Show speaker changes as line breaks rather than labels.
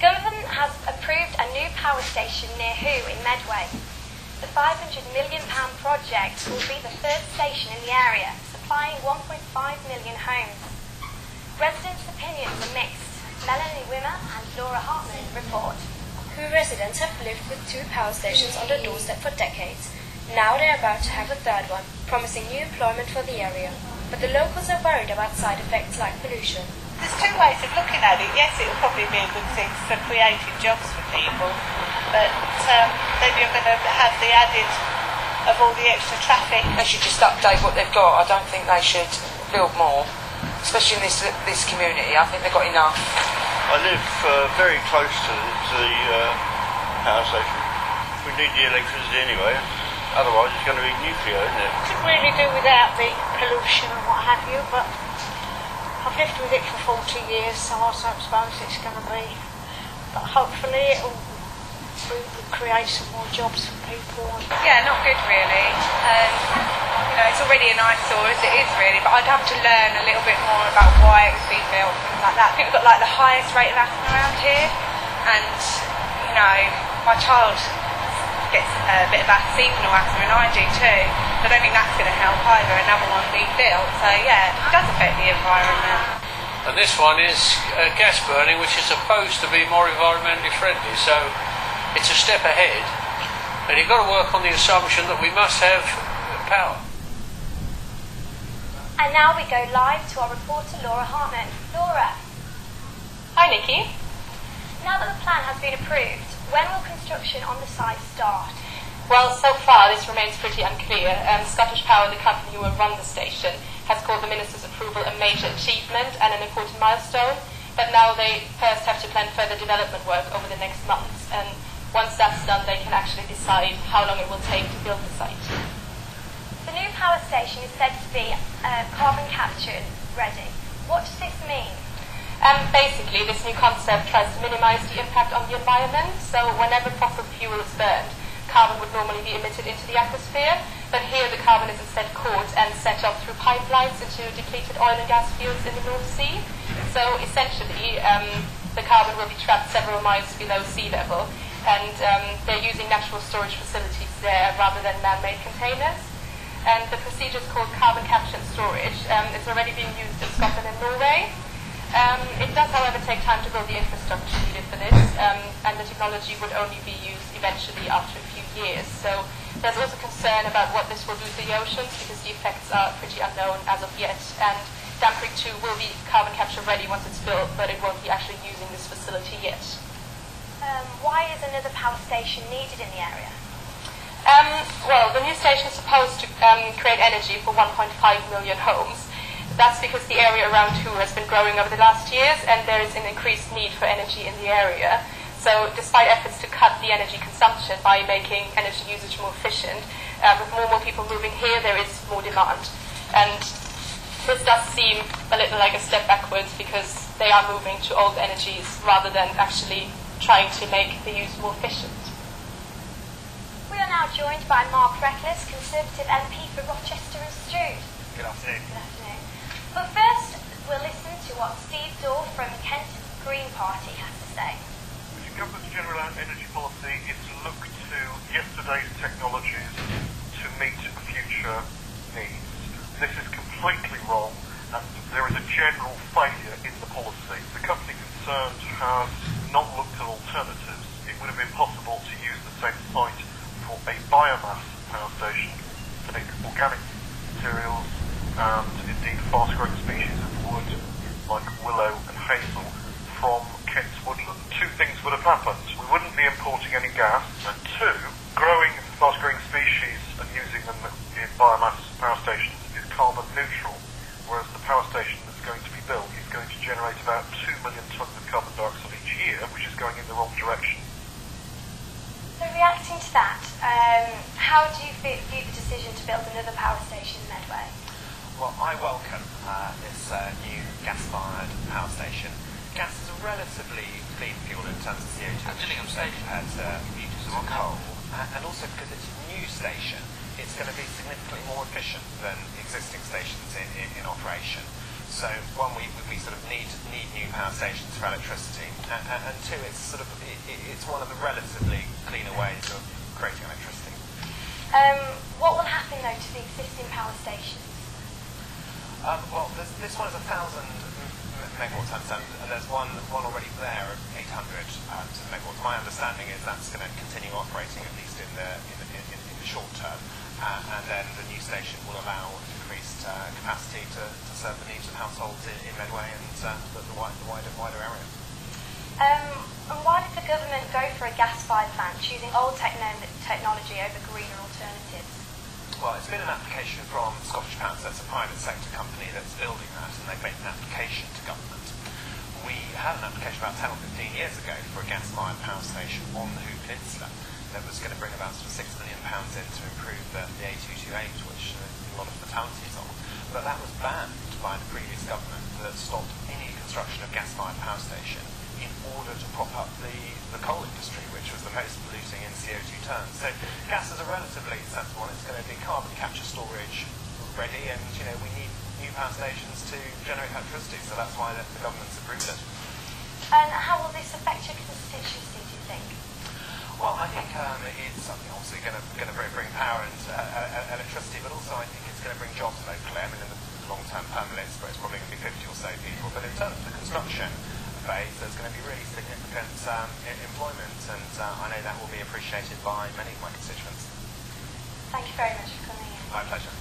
government has approved a new power station near Hoo in Medway. The £500 million project will be the third station in the area, supplying 1.5 million homes. Residents' opinions are mixed. Melanie Wimmer and Laura Hartman report.
Hoo residents have lived with 2 power stations on their doorstep for decades. Now they are about to have a third one, promising new employment for the area. But the locals are worried about side effects like pollution.
There's 2 ways of looking at it. Yes, it will probably be a good thing for creating jobs for people, but then you're going to have the added of all the extra traffic.
They should just update what they've got. I don't think they should build more, especially in this community. I think they've got enough.
I live very close to the power station. We need the electricity anyway. Otherwise it's going to be nuclear, isn't it?
Could really do without the pollution and what have you, but I've lived with it for 40 years, so I don't suppose it's going to be. But hopefully it will create some more jobs for people.
Yeah, not good really. It's already an eyesore as it is really, but I'd have to learn a little bit more about why it was being built and things like that. I think we've got like the highest rate of asthma around here, and my child gets a bit of seasonal asthma, and I do too. So I don't think that's going to help either, another one being built. So yeah, it does affect the environment.
And this one is gas burning, which is supposed to be more environmentally friendly, so it's a step ahead. And you've got to work on the assumption that we must have power.
And now we go live to our reporter Laura Hartman. Laura.
Hi Nikki.
Now that the plan has been approved, when will construction on the site start?
Well, so far this remains pretty unclear. Scottish Power, the company who will run the station, has called the Minister's approval a major achievement and an important milestone, but now they first have to plan further development work over the next months, and once that's done they can actually decide how long it will take to build the site.
The new power station is said to be carbon capture ready. What does this mean?
Basically, this new concept tries to minimise the impact on the environment, so whenever fossil fuel is burned, carbon would normally be emitted into the atmosphere, but here the carbon is instead caught and set off through pipelines into depleted oil and gas fields in the North Sea. So essentially, the carbon will be trapped several miles below sea level, and they're using natural storage facilities there rather than man-made containers. And the procedure is called carbon capture and storage. It's already being used in Scotland and Norway. It does, however, take time to build the infrastructure needed for this, and the technology would only be used eventually after a few years. So there's also concern about what this will do to the oceans, because the effects are pretty unknown as of yet. And Damhead Creek 2 will be carbon capture ready once it's built, but it won't be actually using this facility yet.
Why is another power station needed in the area?
Well, the new station is supposed to create energy for 1.5 million homes. That's because the area around Hoo has been growing over the last years, and there is an increased need for energy in the area. So despite efforts to cut the energy consumption by making energy usage more efficient, with more and more people moving here, there is more demand. And this does seem a little like a step backwards, because they are moving to old energies rather than actually trying to make the use more efficient.
We are now joined by Mark Reckless, Conservative MP for Rochester and Stroud.
Good afternoon.
Good afternoon. But first, we'll listen to what Steve Dorff from Kent Green Party has to say.
The government's general energy policy is to look to yesterday's technologies to meet future needs. This is completely wrong, and there is a general failure in the policy. The company concerned has not looked at alternatives. It would have been possible to use the same site for a biomass power station, to make organic materials and indeed fast-growing species of wood like willow and hazel from Kent's woodland. 2 things would have happened. We wouldn't be importing any gas, and 2, growing fast-growing species and using them in biomass power stations is carbon neutral, whereas the power station that's going to be built is going to generate about 2 million tonnes of carbon dioxide each year, which is going in the wrong direction.
So reacting to that, how do you view the decision to build another power station in Medway?
Well, I welcome this new gas-fired power station. Gas is a relatively clean fuel in terms of CO2 compared to coal, and also because it's a new station, it's going to be significantly more efficient than existing stations in operation. So one, we sort of need new power stations for electricity, and two, it's one of the relatively cleaner ways of creating electricity.
What will happen though to the existing power stations?
Well, this one is 1,000 megawatts, and there's one already there at 800 megawatts. My understanding is that's going to continue operating at least in the short term, and then the new station will allow increased capacity to serve the needs of households in Medway and the wider area.
And why did the government go for a gas-fired plant, choosing old technology over greener alternatives?
Well, it's been an application from Scottish Power, so it's a private sector company that's building that, and they've made an application to government. We had an application about 10 or 15 years ago for a gas-fired power station on the Hoo Peninsula that was going to bring about sort of £6 million in to improve the A228, which a lot of fatalities on. But that was banned by the previous government that stopped any construction of gas-fired power station in order to prop up the coal industry, which was the most polluting in CO2 terms. So gas is a relatively sensible one. It's going to be carbon capture storage ready, and we need new power stations to generate electricity, so that's why the government's approved it.
And how will this affect your constituency, do you think?
Well, I think it's something obviously going to bring power and electricity, but also I think it's going to bring jobs locally. I mean, in the long-term permanent list, but it's probably going to be 50 or so people. But in terms of the construction phase, there's going to be really significant employment, and I know that will be appreciated by many of my constituents.
Thank you very much for coming in.
My pleasure.